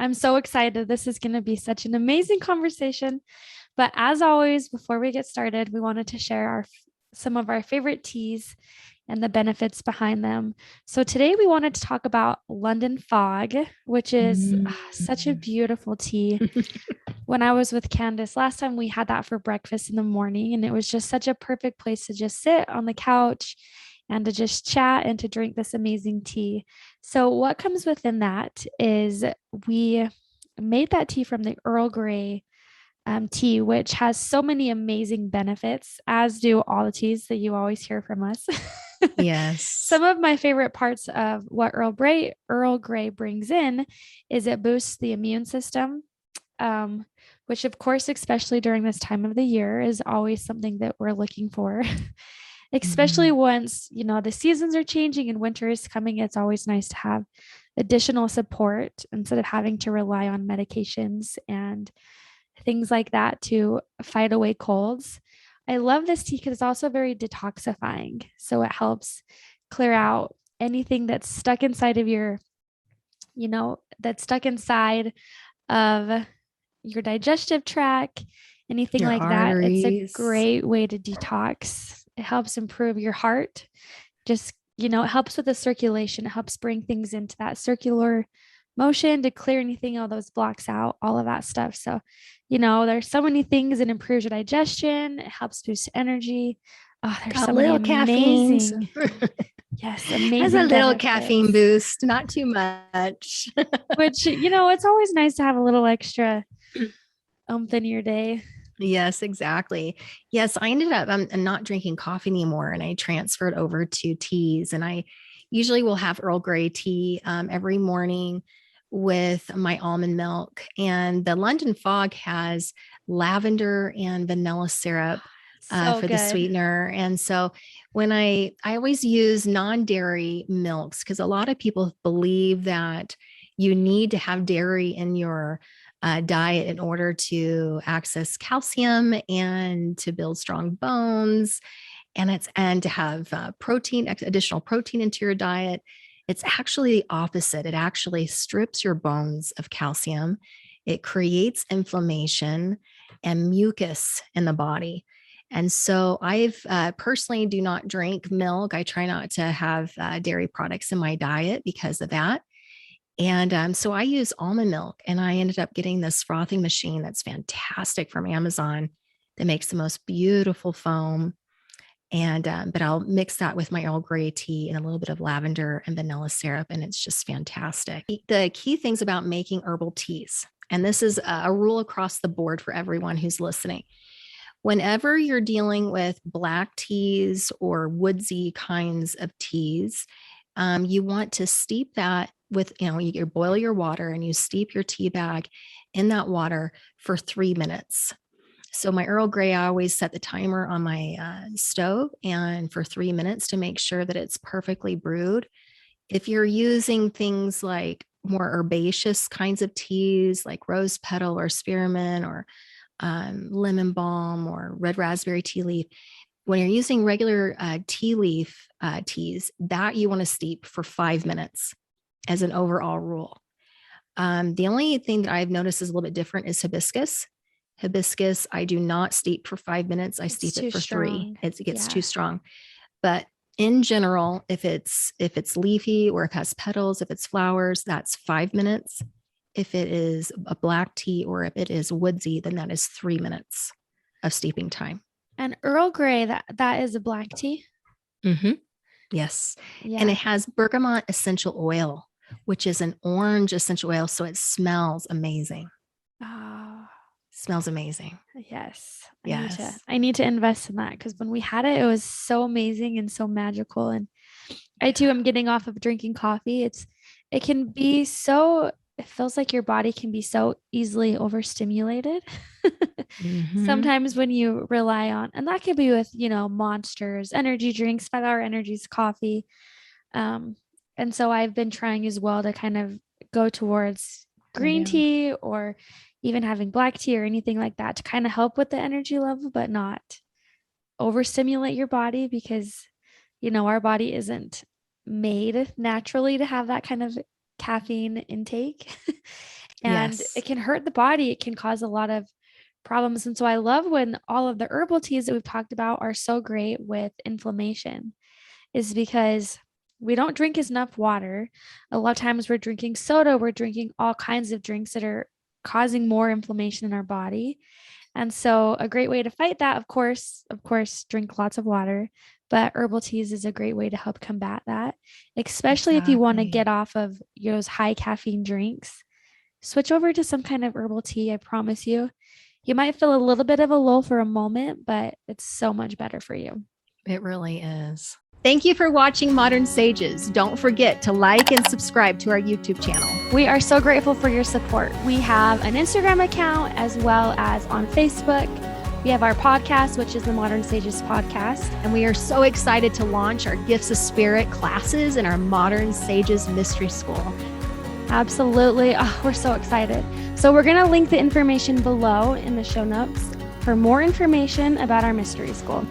I'm so excited. This is going to be such an amazing conversation. But as always, before we get started, we wanted to share some of our favorite teas and the benefits behind them. So today we wanted to talk about London Fog, which is such a Mm. beautiful tea. When I was with Candace last time, we had that for breakfast in the morning, and it was just such a perfect place to just sit on the couch and to just chat and to drink this amazing tea. So, what comes within that is we made that tea from the Earl Grey tea, which has so many amazing benefits, as do all the teas that you always hear from us. Yes. Some of my favorite parts of what Earl Grey brings in is it boosts the immune system, which of course, especially during this time of the year, is always something that we're looking for. Especially Mhm. once, the seasons are changing and winter is coming, it's always nice to have additional support instead of having to rely on medications and things like that to fight away colds. I love this tea because it's also very detoxifying. So it helps clear out anything that's stuck inside of that's stuck inside of your digestive tract, anything Your like that. It's a arteries. great way to detox. It helps improve your heart. Just, it helps with the circulation. It helps bring things into that circular motion to clear anything, all those blocks out, all of that stuff. So, there's so many things. It improves your digestion. It helps boost energy. Oh, there's Got a so many little caffeine. amazing, yes, Has a amazing little caffeine benefits. boost, not too much. Which, it's always nice to have a little extra in your day. Yes, exactly. Yes, I ended up I'm not drinking coffee anymore and I transferred over to teas. And I usually will have Earl Grey tea every morning with my almond milk. And the London Fog has lavender and vanilla syrup So for the good. sweetener. And so when I always use non-dairy milks because a lot of people believe that you need to have dairy in your diet in order to access calcium and to build strong bones and to have protein, additional protein into your diet. It's actually the opposite. It actually strips your bones of calcium. It creates inflammation and mucus in the body. And so I've personally do not drink milk. I try not to have dairy products in my diet because of that. And so I use almond milk, and I ended up getting this frothing machine that's fantastic from Amazon that makes the most beautiful foam. And but I'll mix that with my Earl Grey tea and a little bit of lavender and vanilla syrup, and it's just fantastic. The key things about making herbal teas, and this is a rule across the board for everyone who's listening. Whenever you're dealing with black teas or woodsy kinds of teas, you want to steep that with, you boil your water and you steep your tea bag in that water for 3 minutes. So my Earl Grey, I always set the timer on my stove and for 3 minutes to make sure that it's perfectly brewed. If you're using things like more herbaceous kinds of teas like rose petal or spearmint or lemon balm or red raspberry tea leaf, when you're using regular tea leaf teas, that you want to steep for 5 minutes as an overall rule. The only thing that I've noticed is a little bit different is hibiscus. Hibiscus, I do not steep for 5 minutes. I It's steep it too for three. strong. It gets too Yeah. strong. But in general, if it's leafy or if it has petals, if it's flowers, that's 5 minutes. If it is a black tea or if it is woodsy, then that is 3 minutes of steeping time. And Earl Grey, that is a black tea. Mm-hmm. Yes. And it Yeah. has bergamot essential oil, which is an orange essential oil. So it smells amazing. Oh, Smells amazing. yes. Yes. I need to invest in that because when we had it, it was so amazing and so magical. And I too am getting off of drinking coffee. It can be so, it feels like your body can be so easily overstimulated. Mm-hmm. Sometimes when you rely on, and that could be with, monsters, energy drinks, 5 Hour Energies, coffee. Um, and so I've been trying as well to kind of go towards green Yeah. tea or even having black tea or anything like that to kind of help with the energy level, but not overstimulate your body because, our body isn't made naturally to have that kind of caffeine intake. and Yes. it can hurt the body. It can cause a lot of problems. And so I love when all of the herbal teas that we've talked about are so great with inflammation, is because we don't drink enough water. A lot of times we're drinking soda, we're drinking all kinds of drinks that are causing more inflammation in our body. And so a great way to fight that, of course, drink lots of water, but herbal teas is a great way to help combat that, especially if you want to Exactly. get off of those high caffeine drinks. Switch over to some kind of herbal tea. I promise you. You might feel a little bit of a lull for a moment, but it's so much better for you. It really is. Thank you for watching Modern Sages. Don't forget to like and subscribe to our YouTube channel. We are so grateful for your support. We have an Instagram account as well as on Facebook. We have our podcast, which is the Modern Sages podcast. And we are so excited to launch our Gifts of Spirit classes in our Modern Sages Mystery School. Absolutely. Oh, we're so excited. So we're going to link the information below in the show notes for more information about our mystery school.